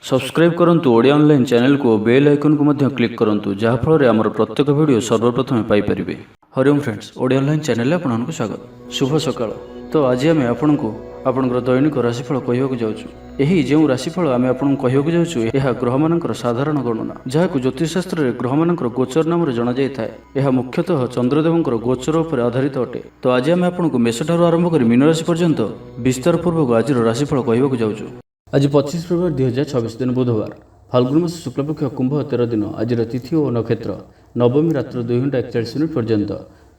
Subscribe करंतु Odia online channel को bell icon को मध्य क्लिक करंतु जहाँ फल आमर प्रत्येक वीडियो सर्वप्रथम Piper. Hariom friends, Odia online channel आपको स्वागत। शुभ सकाळ। तो आज आम आपको आपंकर दैनिक राशिफल कहवाक जाऊँ। यही जो राशिफल आम आपको कहवाक जाऊँ यह ग्रह मानकर साधारण गणना जहाँ ज्योतिषशास्त्र में ग्रह मानकर गोचर नाम जना जाए। यह मुख्यतः चंद्रदेवंकर गोचर पर आधारित अटे। तो आज आम आपको मेष ठारू आरंभ कर मीन राशि पर्यंत विस्तार पूर्वक आज राशिफल कहवाक जाऊँ। आज 25 फेब्रुआरी 2026 दिन बुधवार, फाल्गुन मास शुक्लपक्ष कुंभ 13 दिन। आज तिथि और नक्षत्र नवमी रात्र 2 घंटा 41 मिनिट पर्यंत,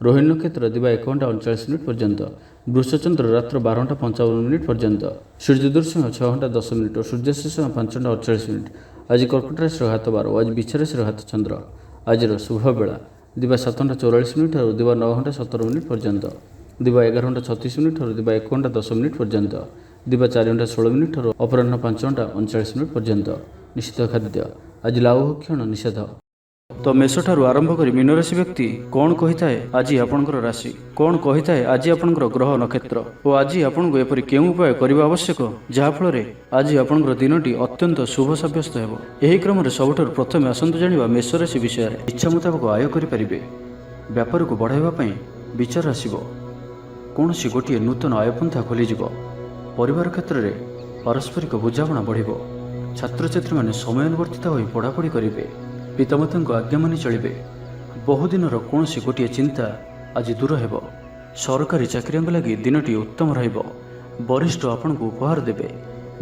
रोहिणी नक्षत्र दिवा 1 घंटा 39 मिनिट पर्यंत, वृषचंद्र रात्र 12 घंटा 55 मिनिट पर्यंत, सूर्योदय 6 घंटा 10 मिनिट और सूर्यास्त 5 घंटा 48 मिनिट। आज कर्कट राशि घात 12, आज बिच्छा राशि घात चंद्र। आज शुभ बेला दिवा 7 घंटा 44 मिनिट और दिवा 9 घंटा 17 मिनिट पर्यंत, दिवा 11 घंटा 36 मिनिट और दिवा 1 घंटा 10 मिनिट पर्यंत, दिवा 4 घंटा 16 मिनिट और अपराह्न 5 घंटा 39 मिनिट पर्यंत। निषिद्ध खाद्य आज लाउ क्षण निषेध। तो मेष ठारू आरंभ कर मीन राशि व्यक्ति कौन कही थाए आज आपणकर राशि कौन कही थाए आज आपणकर ग्रह नक्षत्र और आज आपको एपरि केउं उपाय करबा आवश्यक जहाँ फल आज आपणकर दिनटी अत्यंत शुभ सब्यस्त हेबो। एही क्रम रे सबठारु प्रथमे आसंतु जानिबा मेष राशि विषय। इच्छा मुताबक आय करि परिबे, व्यापार को बढ़ाइबा पई विचार आसीबो, कोनोसी गोटिए नूतन आयपंथा खोली जिवो, परिवार क्षेत्र में पारस्परिक बुझाणा बढ़, छात्र छात्री मैंने समयानुवर्तित हो पढ़ापढ़ी करेंगे, पितामाता को आज्ञा मानि चलिए, बहुदिन कौन गोटे चिंता आज दूर हो, सरकारी चाकरी लगी दिनटी उत्तम रहिबो, वरिष्ठ आपण को उपहार देवे,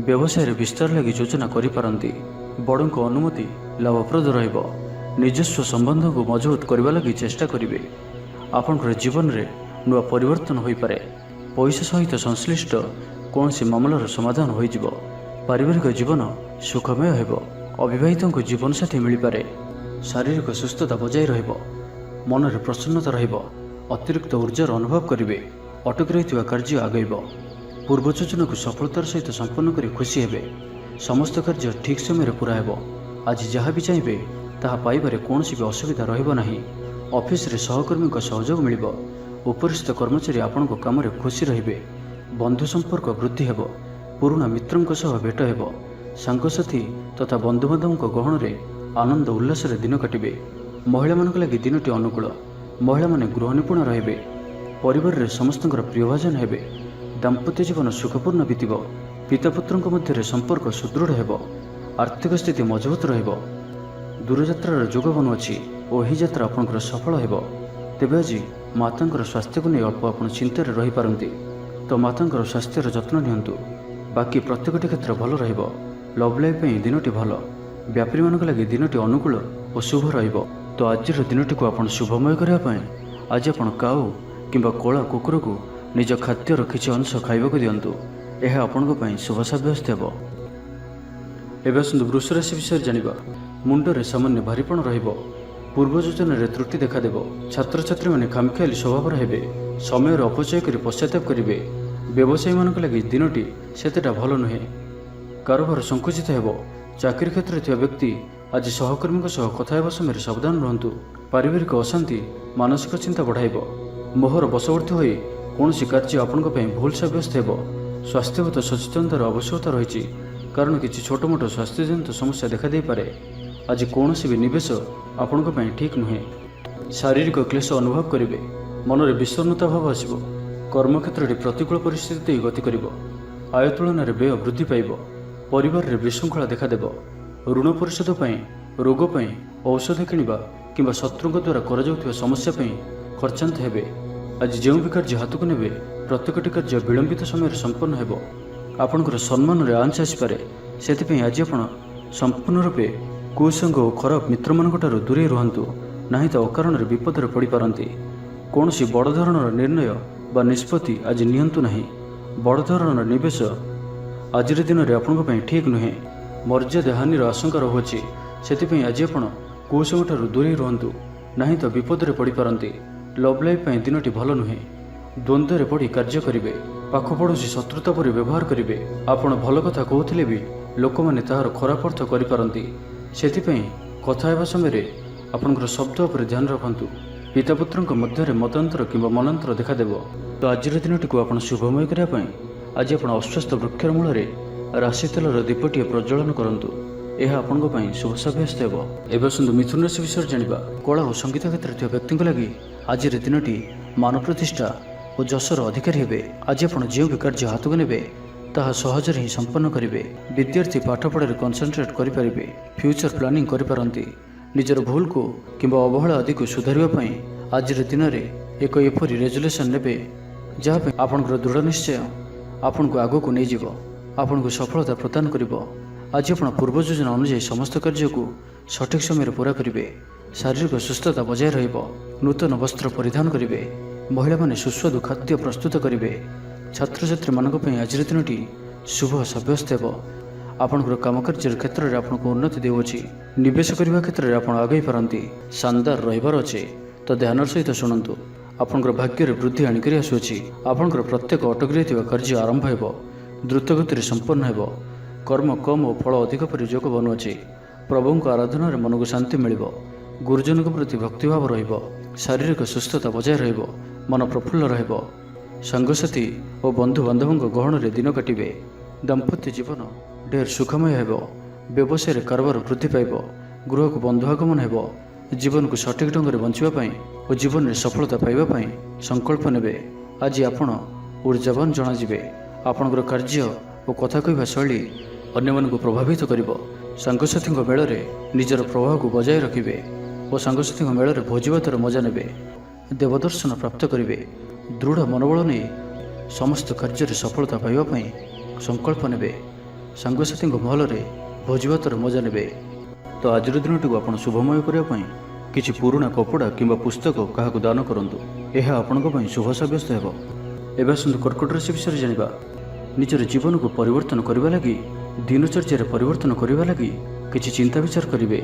व्यवसाय विस्तार लगी योजना करिपारंती, बड़ों को अनुमति लाभप्रद रहिबो, निजस्व संबंध को मजबूत करने लगी चेष्टा करेंगे, आपणकर जीवन में नुआ परिवर्तन हो पारे, पैसा सहित संश्लिष्ट कौन सी मामलार समाधान हो, पारिवारिक जीवन सुखमय हो, अविवाहितों को जीवन साथी मिल पारे, शारीरिक सुस्थता बजाय रहिबो, मन में प्रसन्नता रहिबो, अतिरिक्त ऊर्जार अनुभव करेंगे, अटकी रही कार्य आगैब, पूर्व योजना को सफलतार सहित संपन्न कर खुशी हेबे, समस्त कार्य ठीक समय पूरा हेबो। आज जहाँ भी चाहिए ताहा पाइबारे कौन भी असुविधा रहिबो नाही। ऑफिस रे सहकर्मी का सहयोग मिलिबो, उपरिस्थ कर्मचारी आपण को काम रे खुशी रहिबे, बंधु संपर्क वृद्धि हेबो, पुराना मित्रों सह भेट हेबो, सांगसाथी तथा बंधुबांधवों गहण रे आनंद उल्लास रे दिन काटिबे। महिला मानक लगी दिनटी अनुकूल, महिला माने गृह निपुण रहिबे, परिवार रे समस्तଙ୍କର प्रियभाजन हेबे, दाम्पत्य जीवन सुखपूर्ण बीतिबो, पिता पुत्रଙ୍କ ମଧ୍ୟରେ संपर्क सुदृढ़ हेबो, आर्थिक स्थिति मजबूत रहिबो, दूरयात्रार जोग बनुअछि और एही यात्रा आपनकर सफल हेबो। तेबे आज मातांकर स्वास्थ्य को नहीं अल्प आपण चिंतार रही पारंती, तो मातांकर स्वास्थ्यर जत्न नियंतु। बाकी प्रत्येकटी क्षेत्र भल रहिबो। लव लाइफ में दिनटी भल, व्यापारी मानक लगी दिनटी अनुकूल और शुभ रहिबो। तो आज दिनटी को आपण शुभमय करबा पई आज आपण काऊ किंबा कोला कुकुर को निज खाद्यर किछि अंश खाइबा को दियंतु, यह आपण को पई शुभ साब्यस्त हेबो। एबे आसंतु वृष राशि विषय जानिबा। मुंडरे सामान्य भारीपण रहिबो, पूर्व योजना रे त्रुटि देखा देबो, छात्र छात्री माने खामखियाली स्वभाव हेबे, समय अपचय कर पश्चाताप करेंगे, व्यवसायी मानक लगी दिनटी सेतेटा भल नुहे, कारोबार संकुचित हेबो, चाकरी क्षेत्र में व्यक्ति आज सहकर्मी कथा हेबा समय सावधान रहंतु, पारिवारिक अशांति मानसिक चिंता बढ़ाइबो, मोहर बशवर्ती होई कौनसी कार्य आपनक पई भूल साब्यस्त हेबो, स्वास्थ्यगत सचेतनतार आवश्यकता रही कारण किसी छोट मोट स्वास्थ्यजनित समस्या देखा दे पारे। आज कौनसी भी निवेश आपनक पई ठीक नुहे, शारीरिक क्लेश अनुभव करेंगे, मन में विषन्नता भाव आसब, कर्मक्षेत्र में प्रतिकूल परिस्थिति गति कर, आय तुलन में व्यय वृद्धि पाइब, परिवार में विशृंखला देखादेव, ऋण परिशोध पर रोग पर औषध किणवा कि शत्रु द्वारा कर समस्या खर्चांत हेबे। आज जो भी कार्य हाथ को नेबे प्रत्येकटी कार्य विलंबित समय संपन्न हेबो, आपणकर सम्मान में आंच आसपे, से आज आप संपूर्ण रूपे कुसंग और खराब मित्र मानक दूरे रुहतु, नहीं तो अकारण विपद में पड़ पारती। कौन सी बड़ धरणर निर्णय बा निष्पत्ति आज नियंतु नहीं, बड़ धरणर निवेश आज दिन में आपण ठीक नुहे, मर्यादा हानिर आशंका रहुछि, से आज आप कुसंग दूरे रुहतु, नहीं तो विपद में पड़ पारती। लव लाइफ दिनटी भल नुहे, द्वंद्व में पड़ी कार्य करेंगे, पाख पड़ोसी शत्रुता पर व्यवहार करेंगे, आपण भल कथा कहते भी लोक मैंने तार खराब अर्थ करिपारंती, सेथिपई कथा हेबा समय आपनकर शब्द पर ध्यान रखंतु, पिता पुत्रଙ୍କ ମଧ୍ୟରେ ମତାନ୍ତର କିମ୍ବା ମନାନ୍ତର ଦେଖାଦେବ। ତ ଆଜିର ଦିନଟିକୁ ଆପଣ ଶୁଭମୟ କରିବା ପାଇଁ ଆଜି ଆପଣ ଅଶ୍ୱସ୍ଥ ବୃକ୍ଷର ମୂଳରେ ରାଶି ତେଲର ଦୀପଟିଏ ପ୍ରଜ୍ୱଳନ କରନ୍ତୁ। ଏହା ଆପଣଙ୍କ ପାଇଁ ଶୁଭ ସାବ୍ୟସ୍ତ ହେବ। ଏବେ ଆସନ୍ତୁ ମିଥୁନ ରାଶି ବିଷୟରେ ଜାଣିବା। କଳା ଓ ସଙ୍ଗୀତ କ୍ଷେତ୍ରରେ ଥିବା ବ୍ୟକ୍ତିଙ୍କ ଲାଗି ଆଜିର ଦିନଟି ମାନ ପ୍ରତିଷ୍ଠା ଓ ଯଶର ଅଧିକାରୀ ହେବେ। ଆଜି ଆପଣ ଯେଉଁ ବି କାର୍ଯ୍ୟ ହାତକୁ ନେବେ ତାହା ସହଜରେ ହିଁ ସମ୍ପନ୍ନ କରିବେ। ବିଦ୍ୟାର୍ଥୀ ପାଠପଢ଼ାରେ କନସେନ୍ଟ୍ରେଟ୍ କରିପାରିବେ। ଫ୍ୟୁଚର ପ୍ଲାନିଂ କରିପାରନ୍ତି। ନିଜର ଭୁଲକୁ କିମ୍ବା ଅବହେଳା ଆଦିକୁ ସୁଧାରିବା ପାଇଁ ଆଜିର ଦିନରେ ଏକ ଏପରି ରେଜୁଲେସନ୍ ନେବେ ଯାହା ପାଇଁ ଆପଣଙ୍କର ଦୃଢ଼ ନିଶ୍ଚୟ ଆପଣଙ୍କୁ ଆଗକୁ ନେଇଯିବ, ଆପଣଙ୍କୁ ସଫଳତା ପ୍ରଦାନ କରିବ। ଆଜି ଆପଣ ପୂର୍ବ ଯୋଜନା ଅନୁଯାୟୀ ସମସ୍ତ କାର୍ଯ୍ୟକୁ ସଠିକ୍ ସମୟରେ ପୁରା କରିବେ। ଶାରୀରିକ ସୁସ୍ଥତା ବଜାୟ ରହିବ। ନୂତନ ବସ୍ତ୍ର ପରିଧାନ କରିବେ। ମହିଳାମାନେ ସୁସ୍ୱାଦୁ ଖାଦ୍ୟ ପ୍ରସ୍ତୁତ କରିବେ। ଛାତ୍ରଛାତ୍ରୀମାନଙ୍କ ପାଇଁ ଆଜିର ଦିନଟି ଶୁଭ ସାବ୍ୟସ୍ତ ହେବ। ଆପଣଙ୍କର କାମକାର୍ଯ୍ୟର କ୍ଷେତ୍ରରେ ଆପଣଙ୍କୁ ଉନ୍ନତି ଦେଉଅଛି। ନିବେଶ କରିବା କ୍ଷେତ୍ରରେ ଆପଣ ଆଗେଇ ପାରନ୍ତି। ଶାନଦାର ରହିବାର ଅଛି, ତ ଧ୍ୟାନର ସହିତ ଶୁଣନ୍ତୁ। ଆପଣଙ୍କର ଭାଗ୍ୟରେ ବୃଦ୍ଧି ଆଣିକରି ଆସୁଅଛି। ଆପଣଙ୍କର ପ୍ରତ୍ୟେକ ଅଟକି ରହିଥିବା କାର୍ଯ୍ୟ ଆରମ୍ଭ ହେବ, ଦ୍ରୁତଗତିରେ ସମ୍ପନ୍ନ ହେବ। କର୍ମ କମ୍ ଓ ଫଳ ଅଧିକ ପରି ଯୋଗ ବନୁଅଛି। ପ୍ରଭୁଙ୍କ ଆରାଧନାରେ ମନକୁ ଶାନ୍ତି ମିଳିବ। ଗୁରୁଜନଙ୍କ ପ୍ରତି ଭକ୍ତିଭାବ ରହିବ। ଶାରୀରିକ ସୁସ୍ଥତା ବଜାୟ ରହିବ। ମନ ପ୍ରଫୁଲ୍ଲ ରହିବ। ସାଙ୍ଗସାଥୀ ଓ ବନ୍ଧୁବାନ୍ଧବଙ୍କ ଗହଣରେ ଦିନ କାଟିବେ। ଦାମ୍ପତ୍ୟ ଜୀବନ ଢେର ସୁଖମୟ ହେବ। ବ୍ୟବସାୟରେ କାରବାର ବୃଦ୍ଧି ପାଇବ। ଗୃହକୁ ବନ୍ଧୁ ଆଗମନ ହେବ। ଜୀବନକୁ ସଠିକ୍ ଢଙ୍ଗରେ ବଞ୍ଚିବା ପାଇଁ ଓ ଜୀବନରେ ସଫଳତା ପାଇବା ପାଇଁ ସଂକଳ୍ପ ନେବେ। ଆଜି ଆପଣ ଉର୍ଜାବାନ ଜଣାଯିବେ। ଆପଣଙ୍କର କାର୍ଯ୍ୟ ଓ କଥା କହିବା ଶୈଳୀ ଅନ୍ୟମାନଙ୍କୁ ପ୍ରଭାବିତ କରିବ। ସାଙ୍ଗସାଥୀଙ୍କ ମେଳରେ ନିଜର ପ୍ରଭାବକୁ ବଜାୟ ରଖିବେ ଓ ସାଙ୍ଗସାଥୀଙ୍କ ମେଳରେ ଭୋଜିଭାତର ମଜା ନେବେ। ଦେବଦର୍ଶନ ପ୍ରାପ୍ତ କରିବେ। ଦୃଢ଼ ମନୋବଳ ନେଇ ସମସ୍ତ କାର୍ଯ୍ୟରେ ସଫଳତା ପାଇବା ପାଇଁ ସଂକଳ୍ପ ନେବେ। ସାଙ୍ଗସାଥୀଙ୍କ ମହଲରେ ଭୋଜିଭାତର ମଜା ନେବେ। ତ ଆଜିର ଦିନଟିକୁ ଆପଣ ଶୁଭମୟ କରିବା ପାଇଁ କିଛି ପୁରୁଣା କପଡ଼ା କିମ୍ବା ପୁସ୍ତକ କାହାକୁ ଦାନ କରନ୍ତୁ। ଏହା ଆପଣଙ୍କ ପାଇଁ ଶୁଭ ସାବ୍ୟସ୍ତ ହେବ। ଏବେ ଆସନ୍ତୁ କର୍କଟ ରାଶି ବିଷୟରେ ଜାଣିବା। ନିଜର ଜୀବନକୁ ପରିବର୍ତ୍ତନ କରିବା ଲାଗି, ଦିନଚର୍ଯ୍ୟାରେ ପରିବର୍ତ୍ତନ କରିବା ଲାଗି କିଛି ଚିନ୍ତା ବିଚାର କରିବେ।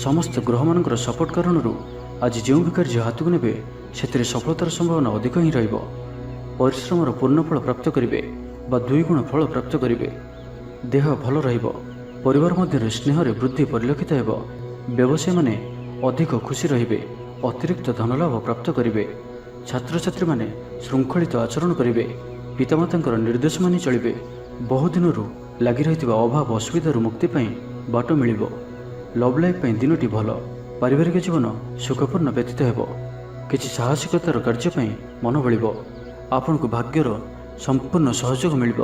ସମସ୍ତ ଗ୍ରହମାନଙ୍କର ସପୋର୍ଟ କାରଣରୁ ଆଜି ଯେଉଁ ବି କାର୍ଯ୍ୟ ହାତକୁ ନେବେ ସେଥିରେ ସଫଳତାର ସମ୍ଭାବନା ଅଧିକ ହିଁ ରହିବ। ପରିଶ୍ରମର ପୂର୍ଣ୍ଣ ଫଳ ପ୍ରାପ୍ତ କରିବେ ବା 2 ଗୁଣ ଫଳ ପ୍ରାପ୍ତ କରିବେ। ଦେହ ଭଲ ରହିବ। ପରିବାର ମଧ୍ୟରେ ସ୍ନେହରେ ବୃଦ୍ଧି ପରିଲକ୍ଷିତ ହେବ। ବ୍ୟବସାୟୀମାନେ ଅଧିକ ଖୁସି ରହିବେ। ଅତିରିକ୍ତ ଧନଲାଭ ପ୍ରାପ୍ତ କରିବେ। ଛାତ୍ରଛାତ୍ରୀମାନେ ଶୃଙ୍ଖଳିତ ଆଚରଣ କରିବେ। ପିତାମାତାଙ୍କର ନିର୍ଦ୍ଦେଶ ମାନି ଚଳିବେ। ବହୁଦିନରୁ ଲାଗି ରହିଥିବା ଅଭାବ ଅସୁବିଧାରୁ ମୁକ୍ତି ପାଇଁ ବାଟ ମିଳିବ। ଲଭ୍ ଲାଇଫ୍ ପାଇଁ ଦିନଟି ଭଲ। ପାରିବାରିକ ଜୀବନ ସୁଖପୂର୍ଣ୍ଣ ବ୍ୟତୀତ ହେବ। କିଛି ସାହସିକତାର କାର୍ଯ୍ୟ ପାଇଁ ମନ ବଳିବ। ଆପଣଙ୍କୁ ଭାଗ୍ୟର ସମ୍ପୂର୍ଣ୍ଣ ସହଯୋଗ ମିଳିବ।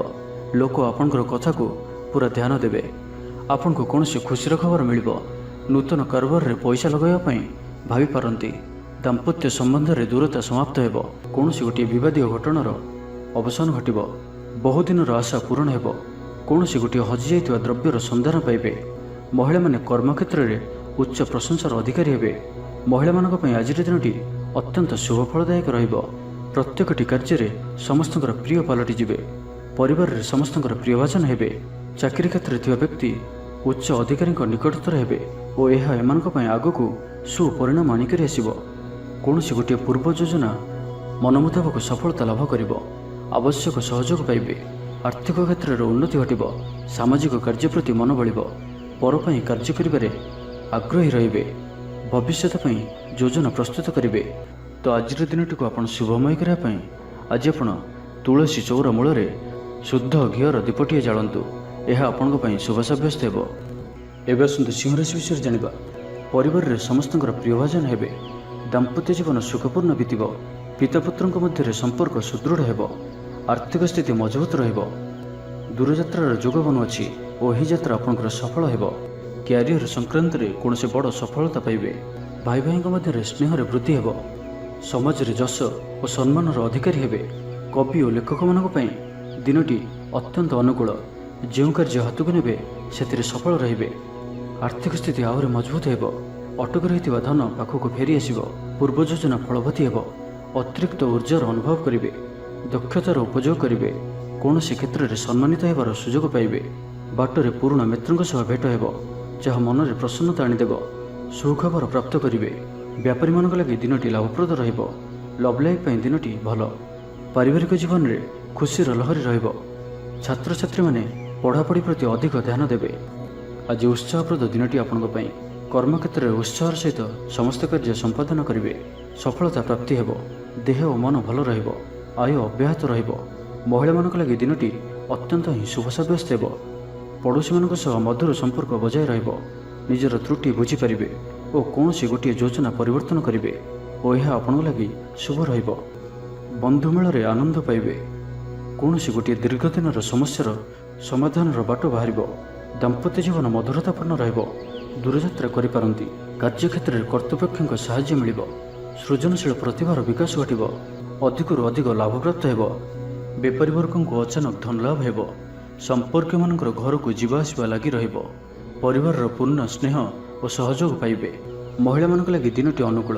ଲୋକ ଆପଣଙ୍କର କଥାକୁ ପୁରା ଧ୍ୟାନ ଦେବେ। ଆପଣଙ୍କୁ କୌଣସି ଖୁସିର ଖବର ମିଳିବ। ନୂତନ କାରବାରରେ ପଇସା ଲଗାଇବା ପାଇଁ ଭାବିପାରନ୍ତି। ଦାମ୍ପତ୍ୟ ସମ୍ବନ୍ଧରେ ଦୂରତା ସମାପ୍ତ ହେବ। କୌଣସି ଗୋଟିଏ ବିବାଦୀୟ ଘଟଣାର ଅବସାନ ଘଟିବ। ବହୁଦିନର ଆଶା ପୂରଣ ହେବ। କୌଣସି ଗୋଟିଏ ହଜିଯାଇଥିବା ଦ୍ରବ୍ୟର ସନ୍ଧାନ ପାଇବେ। ମହିଳାମାନେ କର୍ମକ୍ଷେତ୍ରରେ ଉଚ୍ଚ ପ୍ରଶଂସାର ଅଧିକାରୀ ହେବେ। ମହିଳାମାନଙ୍କ ପାଇଁ ଆଜିର ଦିନଟି ଅତ୍ୟନ୍ତ ଶୁଭ ଫଳଦାୟକ ରହିବ। ପ୍ରତ୍ୟେକଟି କାର୍ଯ୍ୟରେ ସମସ୍ତଙ୍କର ପ୍ରିୟ ପାଲଟିଯିବେ। ପରିବାରରେ ସମସ୍ତଙ୍କର ପ୍ରିୟଭାଜନ ହେବେ। ଚାକିରି କ୍ଷେତ୍ରରେ ଥିବା ବ୍ୟକ୍ତି ଉଚ୍ଚ ଅଧିକାରୀଙ୍କ ନିକଟତର ହେବେ ଓ ଏହା ଏମାନଙ୍କ ପାଇଁ ଆଗକୁ ସୁପରିଣାମ ଆଣିକରି ଆସିବ। କୌଣସି ଗୋଟିଏ ପୂର୍ବ ଯୋଜନା ମନ ମୁତାବକ ସଫଳତା ଲାଭ କରିବ। ଆବଶ୍ୟକ ସହଯୋଗ ପାଇବେ। ଆର୍ଥିକ କ୍ଷେତ୍ରରେ ଉନ୍ନତି ଘଟିବ। ସାମାଜିକ କାର୍ଯ୍ୟ ପ୍ରତି ମନ ବଳିବ। ପର ପାଇଁ କାର୍ଯ୍ୟ କରିବାରେ ଆଗ୍ରହୀ ରହିବେ। ଭବିଷ୍ୟତ ପାଇଁ ଯୋଜନା ପ୍ରସ୍ତୁତ କରିବେ। ତ ଆଜିର ଦିନଟିକୁ ଆପଣ ଶୁଭମୟ କରିବା ପାଇଁ ଆଜି ଆପଣ ତୁଳସୀ ଚଉରା ମୂଳରେ ଶୁଦ୍ଧ ଘିଅର ଦୀପଟିଏ ଜାଳନ୍ତୁ। ଏହା ଆପଣଙ୍କ ପାଇଁ ଶୁଭ ସାବ୍ୟସ୍ତ ହେବ। ଏବେ ଆସନ୍ତୁ ସିଂହରାଶି ବିଷୟରେ ଜାଣିବା। ପରିବାରରେ ସମସ୍ତଙ୍କର ପ୍ରିୟଭାଜନ ହେବେ। ଦାମ୍ପତ୍ୟ ଜୀବନ ସୁଖପୂର୍ଣ୍ଣ ବିତିବ। ପିତାପୁତ୍ରଙ୍କ ମଧ୍ୟରେ ସମ୍ପର୍କ ସୁଦୃଢ଼ ହେବ। ଆର୍ଥିକ ସ୍ଥିତି ମଜବୁତ ରହିବ। ଦୂରଯାତ୍ରାର ଯୋଗ ବନୁଅଛି ଓ ଏହି ଯାତ୍ରା ଆପଣଙ୍କର ସଫଳ ହେବ। କ୍ୟାରିୟର ସଂକ୍ରାନ୍ତରେ କୌଣସି ବଡ଼ ସଫଳତା ପାଇବେ। ଭାଇ ଭାଇଙ୍କ ମଧ୍ୟରେ ସ୍ନେହରେ ବୃଦ୍ଧି ହେବ। ସମାଜରେ ଯଶ ଓ ସମ୍ମାନର ଅଧିକାରୀ ହେବେ। କବି ଓ ଲେଖକମାନଙ୍କ ପାଇଁ ଦିନଟି ଅତ୍ୟନ୍ତ ଅନୁକୂଳ। ଯେଉଁ କାର୍ଯ୍ୟ ହାତକୁ ନେବେ ସେଥିରେ ସଫଳ ରହିବେ। ଆର୍ଥିକ ସ୍ଥିତି ଆହୁରି ମଜବୁତ ହେବ। ଅଟକି ରହିଥିବା ଧନ ପାଖକୁ ଫେରି ଆସିବ। ପୂର୍ବ ଯୋଜନା ଫଳବତୀ ହେବ। ଅତିରିକ୍ତ ଉର୍ଜାର ଅନୁଭବ କରିବେ। ଦକ୍ଷତାର ଉପଯୋଗ କରିବେ। କୌଣସି କ୍ଷେତ୍ରରେ ସମ୍ମାନିତ ହେବାର ସୁଯୋଗ ପାଇବେ। ବାଟରେ ପୁରୁଣା ମିତ୍ରଙ୍କ ସହ ଭେଟ ହେବ, ଯାହା ମନରେ ପ୍ରସନ୍ନତା ଆଣିଦେବ। ସୁଖବର ପ୍ରାପ୍ତ କରିବେ। ବ୍ୟାପାରୀମାନଙ୍କ ଲାଗି ଦିନଟି ଲାଭପ୍ରଦ ରହିବ। ଲଭ୍ ଲାଇଫ୍ ପାଇଁ ଦିନଟି ଭଲ। ପାରିବାରିକ ଜୀବନରେ ଖୁସିର ଲହରୀ ରହିବ। ଛାତ୍ରଛାତ୍ରୀମାନେ ପଢ଼ାପଢ଼ି ପ୍ରତି ଅଧିକ ଧ୍ୟାନ ଦେବେ। ଆଜି ଉତ୍ସାହପ୍ରଦ ଦିନଟି ଆପଣଙ୍କ ପାଇଁ। କର୍ମକ୍ଷେତ୍ରରେ ଉତ୍ସାହର ସହିତ ସମସ୍ତ କାର୍ଯ୍ୟ ସମ୍ପାଦନ କରିବେ। ସଫଳତା ପ୍ରାପ୍ତି ହେବ। ଦେହ ଓ ମନ ଭଲ ରହିବ। ଆୟ ଅବ୍ୟାହତ ରହିବ। ମହିଳାମାନଙ୍କ ଲାଗି ଦିନଟି ଅତ୍ୟନ୍ତ ହିଁ ଶୁଭ ସାବ୍ୟସ୍ତ ହେବ। ପଡ଼ୋଶୀମାନଙ୍କ ସହ ମଧୁର ସମ୍ପର୍କ ବଜାୟ ରହିବ। ନିଜର ତ୍ରୁଟି ବୁଝିପାରିବେ ଓ କୌଣସି ଗୋଟିଏ ଯୋଜନା ପରିବର୍ତ୍ତନ କରିବେ ଓ ଏହା ଆପଣଙ୍କ ଲାଗି ଶୁଭ ରହିବ। ବନ୍ଧୁ ମେଳରେ ଆନନ୍ଦ ପାଇବେ। କୌଣସି ଗୋଟିଏ ଦୀର୍ଘଦିନର ସମସ୍ୟାର ସମାଧାନର ବାଟ ବାହାରିବ। ଦାମ୍ପତ୍ୟ ଜୀବନ ମଧୁରତାପୂର୍ଣ୍ଣ ରହିବ। ଦୂରଯାତ୍ରା କରିପାରନ୍ତି। କାର୍ଯ୍ୟକ୍ଷେତ୍ରରେ କର୍ତ୍ତୃପକ୍ଷଙ୍କ ସାହାଯ୍ୟ ମିଳିବ। ସୃଜନଶୀଳ ପ୍ରତିଭାର ବିକାଶ ଘଟିବ। ଅଧିକରୁ ଅଧିକ ଲାଭପ୍ରାପ୍ତ ହେବ। ବେପାରୀ ବର୍ଗଙ୍କୁ ଅଚାନକ ଧନଲାଭ ହେବ। ସମ୍ପର୍କୀୟମାନଙ୍କର ଘରକୁ ଯିବା ଆସିବା ଲାଗି ରହିବ। ପରିବାରର ପୂର୍ଣ୍ଣ ସ୍ନେହ ଓ ସହଯୋଗ ପାଇବେ। ମହିଳାମାନଙ୍କ ଲାଗି ଦିନଟି ଅନୁକୂଳ।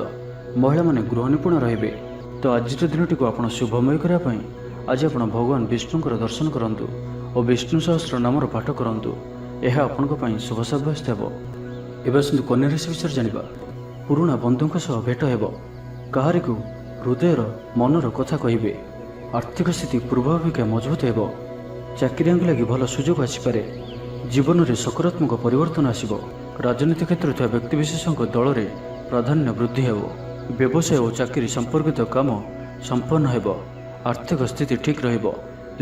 ମହିଳାମାନେ ଗୃହ ନିପୁଣ ରହିବେ। ତ ଆଜିର ଦିନଟିକୁ ଆପଣ ଶୁଭମୟ କରିବା ପାଇଁ ଆଜି ଆପଣ ଭଗବାନ ବିଷ୍ଣୁଙ୍କର ଦର୍ଶନ କରନ୍ତୁ ଓ ବିଷ୍ଣୁ ସହସ୍ର ନାମର ପାଠ କରନ୍ତୁ। ଏହା ଆପଣଙ୍କ ପାଇଁ ଶୁଭ ସାବ୍ୟସ୍ତ ହେବ। ଏବେ ଆସନ୍ତୁ କନ୍ୟା ରାଶି ବିଷୟରେ ଜାଣିବା। ପୁରୁଣା ବନ୍ଧୁଙ୍କ ସହ ଭେଟ ହେବ। କାହାରିକୁ ହୃଦୟର ମନର କଥା କହିବେ। ଆର୍ଥିକ ସ୍ଥିତି ପୂର୍ବ ଅପେକ୍ଷା ମଜବୁତ ହେବ। ଚାକିରିଆଙ୍କ ଲାଗି ଭଲ ସୁଯୋଗ ଆସିପାରେ। ଜୀବନରେ ସକାରାତ୍ମକ ପରିବର୍ତ୍ତନ ଆସିବ। ରାଜନୀତି କ୍ଷେତ୍ରରେ ଥିବା ବ୍ୟକ୍ତିବିଶେଷଙ୍କ ଦଳରେ ପ୍ରାଧାନ୍ୟ ବୃଦ୍ଧି ହେବ। ବ୍ୟବସାୟ ଓ ଚାକିରି ସମ୍ପର୍କିତ କାମ ସମ୍ପନ୍ନ ହେବ। ଆର୍ଥିକ ସ୍ଥିତି ଠିକ୍ ରହିବ।